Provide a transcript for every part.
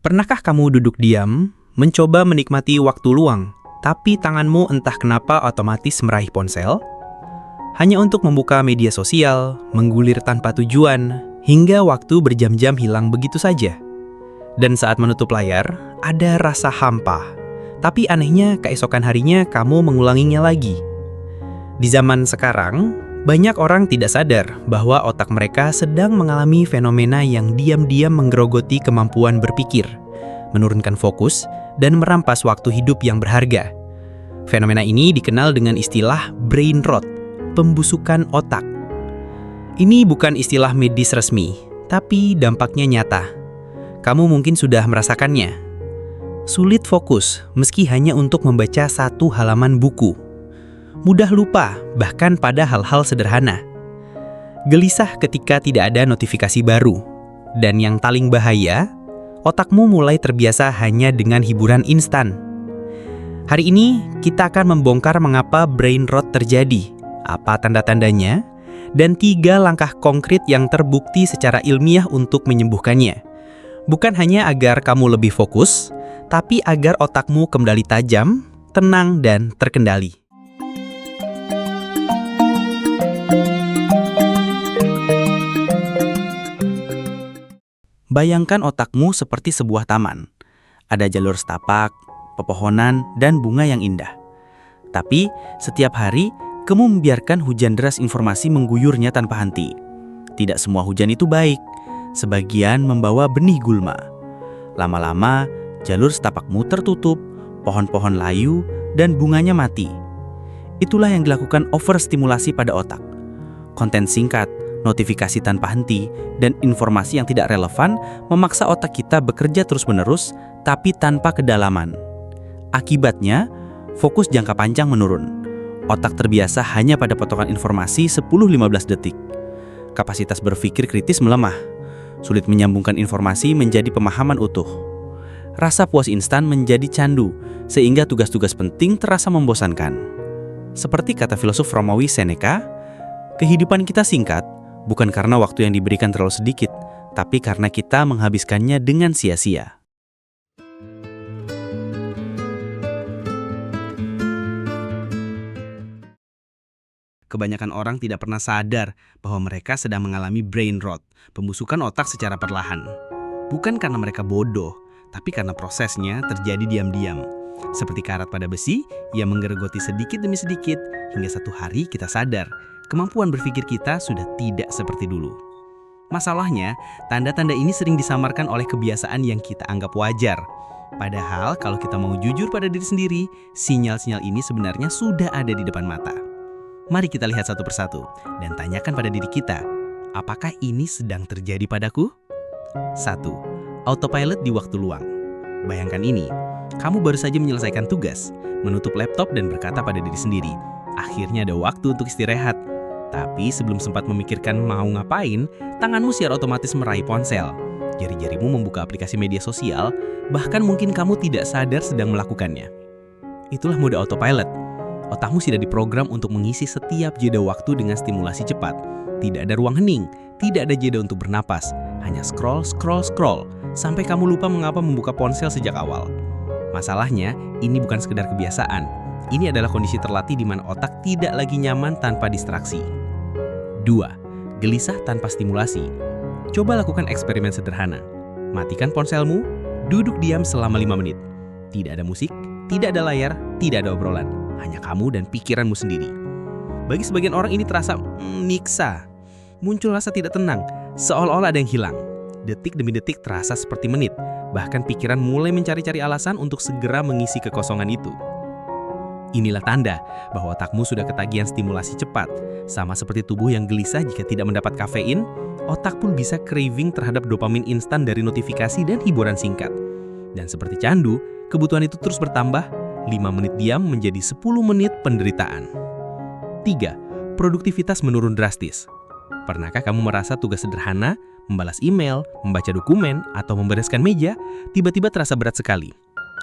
Pernahkah kamu duduk diam, mencoba menikmati waktu luang, tapi tanganmu entah kenapa otomatis meraih ponsel? Hanya untuk membuka media sosial, menggulir tanpa tujuan, hingga waktu berjam-jam hilang begitu saja. Dan saat menutup layar, ada rasa hampa. Tapi anehnya, keesokan harinya kamu mengulanginya lagi. Di zaman sekarang, banyak orang tidak sadar bahwa otak mereka sedang mengalami fenomena yang diam-diam menggerogoti kemampuan berpikir, menurunkan fokus, dan merampas waktu hidup yang berharga. Fenomena ini dikenal dengan istilah brain rot, pembusukan otak. Ini bukan istilah medis resmi, tapi dampaknya nyata. Kamu mungkin sudah merasakannya. Sulit fokus meski hanya untuk membaca satu halaman buku. Mudah lupa bahkan pada hal-hal sederhana. Gelisah ketika tidak ada notifikasi baru. Dan yang paling bahaya, otakmu mulai terbiasa hanya dengan hiburan instan. Hari ini kita akan membongkar mengapa brain rot terjadi, apa tanda-tandanya, dan 3 langkah konkret yang terbukti secara ilmiah untuk menyembuhkannya. Bukan hanya agar kamu lebih fokus, tapi agar otakmu kembali tajam, tenang, dan terkendali. Bayangkan otakmu seperti sebuah taman. Ada jalur setapak, pepohonan, dan bunga yang indah. Tapi, setiap hari, kamu membiarkan hujan deras informasi mengguyurnya tanpa henti. Tidak semua hujan itu baik. Sebagian membawa benih gulma. Lama-lama, jalur setapakmu tertutup, pohon-pohon layu, dan bunganya mati. Itulah yang dilakukan overstimulasi pada otak. Konten singkat, notifikasi tanpa henti, dan informasi yang tidak relevan memaksa otak kita bekerja terus-menerus, tapi tanpa kedalaman. Akibatnya, fokus jangka panjang menurun. Otak terbiasa hanya pada potongan informasi 10-15 detik. Kapasitas berpikir kritis melemah. Sulit menyambungkan informasi menjadi pemahaman utuh. Rasa puas instan menjadi candu, sehingga tugas-tugas penting terasa membosankan. Seperti kata filosof Romawi Seneca, kehidupan kita singkat, bukan karena waktu yang diberikan terlalu sedikit, tapi karena kita menghabiskannya dengan sia-sia. Kebanyakan orang tidak pernah sadar bahwa mereka sedang mengalami brain rot, pembusukan otak secara perlahan. Bukan karena mereka bodoh, tapi karena prosesnya terjadi diam-diam. Seperti karat pada besi yang menggerogoti sedikit demi sedikit, hingga satu hari kita sadar, kemampuan berpikir kita sudah tidak seperti dulu. Masalahnya, tanda-tanda ini sering disamarkan oleh kebiasaan yang kita anggap wajar. Padahal kalau kita mau jujur pada diri sendiri, sinyal-sinyal ini sebenarnya sudah ada di depan mata. Mari kita lihat satu persatu dan tanyakan pada diri kita, apakah ini sedang terjadi padaku? 1. Autopilot di waktu luang. Bayangkan ini, kamu baru saja menyelesaikan tugas, menutup laptop dan berkata pada diri sendiri, akhirnya ada waktu untuk istirahat. Tapi sebelum sempat memikirkan mau ngapain, tanganmu secara otomatis meraih ponsel. Jari-jarimu membuka aplikasi media sosial, bahkan mungkin kamu tidak sadar sedang melakukannya. Itulah mode autopilot. Otakmu sudah diprogram untuk mengisi setiap jeda waktu dengan stimulasi cepat. Tidak ada ruang hening, tidak ada jeda untuk bernapas. Hanya scroll, sampai kamu lupa mengapa membuka ponsel sejak awal. Masalahnya, ini bukan sekedar kebiasaan. Ini adalah kondisi terlatih di mana otak tidak lagi nyaman tanpa distraksi. 2. Gelisah tanpa stimulasi. Coba lakukan eksperimen sederhana. Matikan ponselmu, duduk diam selama 5 menit. Tidak ada musik, tidak ada layar, tidak ada obrolan. Hanya kamu dan pikiranmu sendiri. Bagi sebagian orang ini terasa nyiksa. Muncul rasa tidak tenang, seolah-olah ada yang hilang. Detik demi detik terasa seperti menit. Bahkan pikiran mulai mencari-cari alasan untuk segera mengisi kekosongan itu. Inilah tanda bahwa otakmu sudah ketagihan stimulasi cepat. Sama seperti tubuh yang gelisah jika tidak mendapat kafein, otak pun bisa craving terhadap dopamin instan dari notifikasi dan hiburan singkat. Dan seperti candu, kebutuhan itu terus bertambah. 5 menit diam menjadi 10 menit penderitaan. 3. Produktivitas menurun drastis. Pernahkah kamu merasa tugas sederhana, membalas email, membaca dokumen, atau membereskan meja, tiba-tiba terasa berat sekali?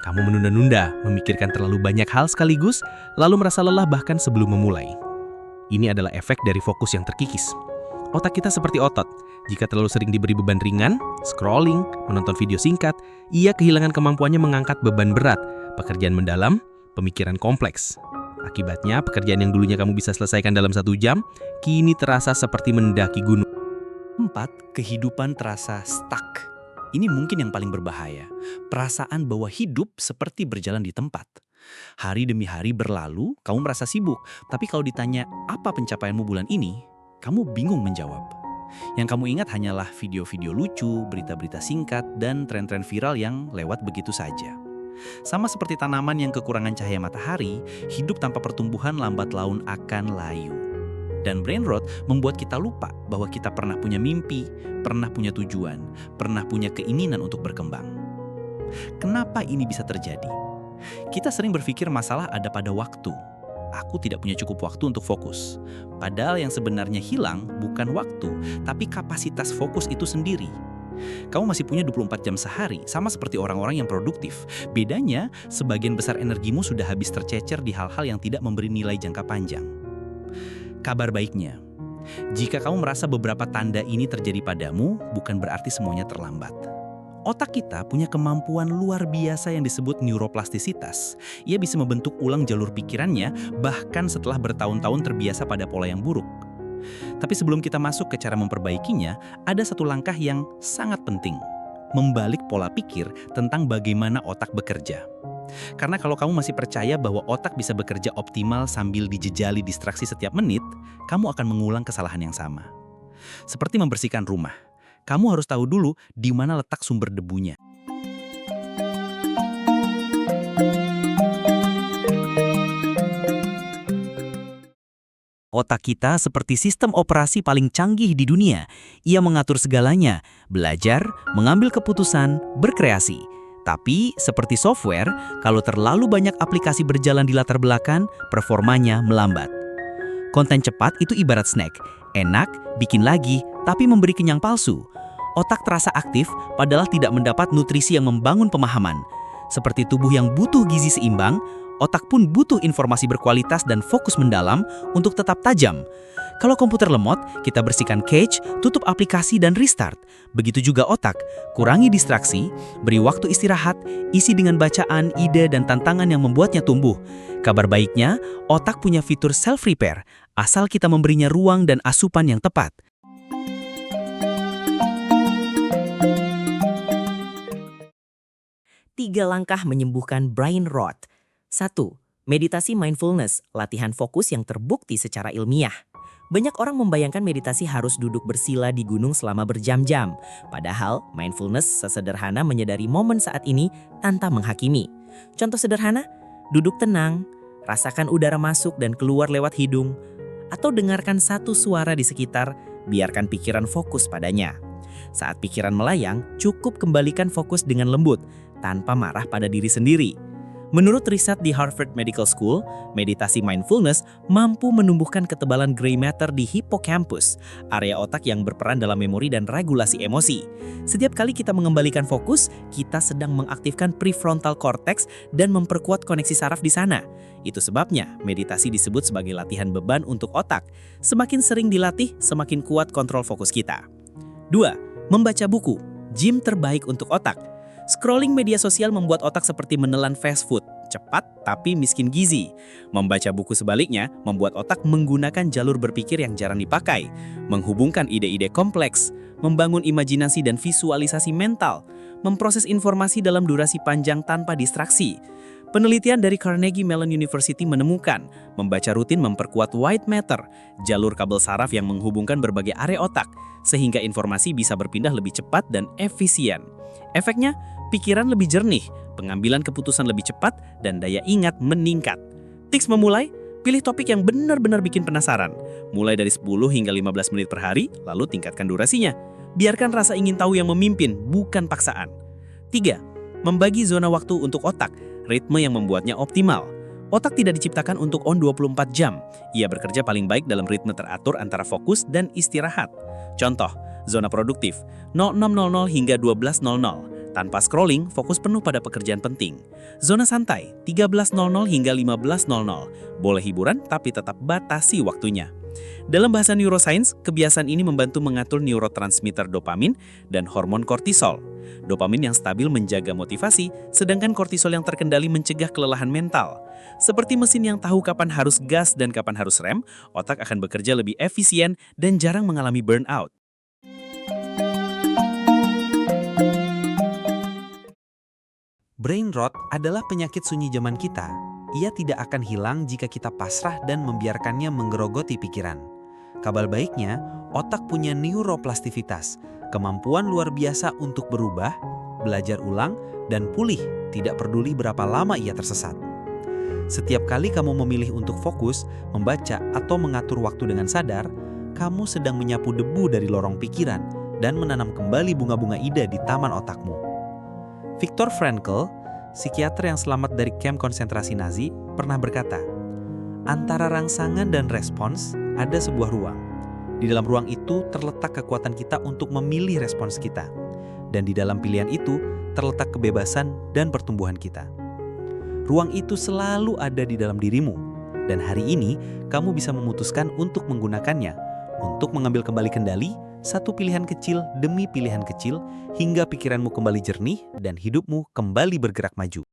Kamu menunda-nunda, memikirkan terlalu banyak hal sekaligus, lalu merasa lelah bahkan sebelum memulai. Ini adalah efek dari fokus yang terkikis. Otak kita seperti otot. Jika terlalu sering diberi beban ringan, scrolling, menonton video singkat, ia kehilangan kemampuannya mengangkat beban berat, pekerjaan mendalam, pemikiran kompleks. Akibatnya, pekerjaan yang dulunya kamu bisa selesaikan dalam 1 jam, kini terasa seperti mendaki gunung. 4. Kehidupan terasa stuck. Ini mungkin yang paling berbahaya. Perasaan bahwa hidup seperti berjalan di tempat. Hari demi hari berlalu, kamu merasa sibuk. Tapi kalau ditanya, apa pencapaianmu bulan ini? Kamu bingung menjawab. Yang kamu ingat hanyalah video-video lucu, berita-berita singkat, dan tren-tren viral yang lewat begitu saja. Sama seperti tanaman yang kekurangan cahaya matahari, hidup tanpa pertumbuhan lambat laun akan layu. Dan brain rot membuat kita lupa bahwa kita pernah punya mimpi, pernah punya tujuan, pernah punya keinginan untuk berkembang. Kenapa ini bisa terjadi? Kita sering berpikir masalah ada pada waktu. Aku tidak punya cukup waktu untuk fokus. Padahal yang sebenarnya hilang bukan waktu, tapi kapasitas fokus itu sendiri. Kamu masih punya 24 jam sehari, sama seperti orang-orang yang produktif. Bedanya, sebagian besar energimu sudah habis tercecer di hal-hal yang tidak memberi nilai jangka panjang. Kabar baiknya, jika kamu merasa beberapa tanda ini terjadi padamu, bukan berarti semuanya terlambat. Otak kita punya kemampuan luar biasa yang disebut neuroplastisitas. Ia bisa membentuk ulang jalur pikirannya, bahkan setelah bertahun-tahun terbiasa pada pola yang buruk. Tapi sebelum kita masuk ke cara memperbaikinya, ada satu langkah yang sangat penting. Membalik pola pikir tentang bagaimana otak bekerja. Karena kalau kamu masih percaya bahwa otak bisa bekerja optimal sambil dijejali distraksi setiap menit, kamu akan mengulang kesalahan yang sama. Seperti membersihkan rumah. Kamu harus tahu dulu di mana letak sumber debunya. Otak kita seperti sistem operasi paling canggih di dunia. Ia mengatur segalanya, belajar, mengambil keputusan, berkreasi. Tapi, seperti software, kalau terlalu banyak aplikasi berjalan di latar belakang, performanya melambat. Konten cepat itu ibarat snack. Enak, bikin lagi, tapi memberi kenyang palsu. Otak terasa aktif, padahal tidak mendapat nutrisi yang membangun pemahaman. Seperti tubuh yang butuh gizi seimbang, otak pun butuh informasi berkualitas dan fokus mendalam untuk tetap tajam. Kalau komputer lemot, kita bersihkan cache, tutup aplikasi dan restart. Begitu juga otak, kurangi distraksi, beri waktu istirahat, isi dengan bacaan, ide dan tantangan yang membuatnya tumbuh. Kabar baiknya, otak punya fitur self-repair, asal kita memberinya ruang dan asupan yang tepat. 3 langkah menyembuhkan brain rot. 1. Meditasi mindfulness, latihan fokus yang terbukti secara ilmiah. Banyak orang membayangkan meditasi harus duduk bersila di gunung selama berjam-jam. Padahal, mindfulness sesederhana menyadari momen saat ini tanpa menghakimi. Contoh sederhana, duduk tenang, rasakan udara masuk dan keluar lewat hidung, atau dengarkan satu suara di sekitar, biarkan pikiran fokus padanya. Saat pikiran melayang, cukup kembalikan fokus dengan lembut, tanpa marah pada diri sendiri. Menurut riset di Harvard Medical School, meditasi mindfulness mampu menumbuhkan ketebalan gray matter di hippocampus, area otak yang berperan dalam memori dan regulasi emosi. Setiap kali kita mengembalikan fokus, kita sedang mengaktifkan prefrontal cortex dan memperkuat koneksi saraf di sana. Itu sebabnya meditasi disebut sebagai latihan beban untuk otak. Semakin sering dilatih, semakin kuat kontrol fokus kita. 2. Membaca buku, gym terbaik untuk otak. Scrolling media sosial membuat otak seperti menelan fast food, cepat tapi miskin gizi. Membaca buku sebaliknya membuat otak menggunakan jalur berpikir yang jarang dipakai, menghubungkan ide-ide kompleks, membangun imajinasi dan visualisasi mental, memproses informasi dalam durasi panjang tanpa distraksi. Penelitian dari Carnegie Mellon University menemukan, membaca rutin memperkuat white matter, jalur kabel saraf yang menghubungkan berbagai area otak, sehingga informasi bisa berpindah lebih cepat dan efisien. Efeknya, pikiran lebih jernih, pengambilan keputusan lebih cepat, dan daya ingat meningkat. Tips memulai, pilih topik yang benar-benar bikin penasaran. Mulai dari 10 hingga 15 menit per hari, lalu tingkatkan durasinya. Biarkan rasa ingin tahu yang memimpin, bukan paksaan. 3. Membagi zona waktu untuk otak, ritme yang membuatnya optimal. Otak tidak diciptakan untuk on 24 jam. Ia bekerja paling baik dalam ritme teratur antara fokus dan istirahat. Contoh, zona produktif 06.00 hingga 12.00. Tanpa scrolling, fokus penuh pada pekerjaan penting. Zona santai 13.00 hingga 15.00. Boleh hiburan tapi tetap batasi waktunya. Dalam bahasa neuroscience, kebiasaan ini membantu mengatur neurotransmitter dopamin dan hormon kortisol. Dopamin yang stabil menjaga motivasi, sedangkan kortisol yang terkendali mencegah kelelahan mental. Seperti mesin yang tahu kapan harus gas dan kapan harus rem, otak akan bekerja lebih efisien dan jarang mengalami burnout. Brain rot adalah penyakit sunyi zaman kita. Ia tidak akan hilang jika kita pasrah dan membiarkannya menggerogoti pikiran. Kabar baiknya, otak punya neuroplastivitas, kemampuan luar biasa untuk berubah, belajar ulang, dan pulih, tidak peduli berapa lama ia tersesat. Setiap kali kamu memilih untuk fokus, membaca, atau mengatur waktu dengan sadar, kamu sedang menyapu debu dari lorong pikiran dan menanam kembali bunga-bunga ide di taman otakmu. Viktor Frankl, psikiater yang selamat dari kamp konsentrasi Nazi, pernah berkata, antara rangsangan dan respons ada sebuah ruang. Di dalam ruang itu terletak kekuatan kita untuk memilih respons kita. Dan di dalam pilihan itu terletak kebebasan dan pertumbuhan kita. Ruang itu selalu ada di dalam dirimu. Dan hari ini kamu bisa memutuskan untuk menggunakannya, untuk mengambil kembali kendali, satu pilihan kecil demi pilihan kecil, hingga pikiranmu kembali jernih dan hidupmu kembali bergerak maju.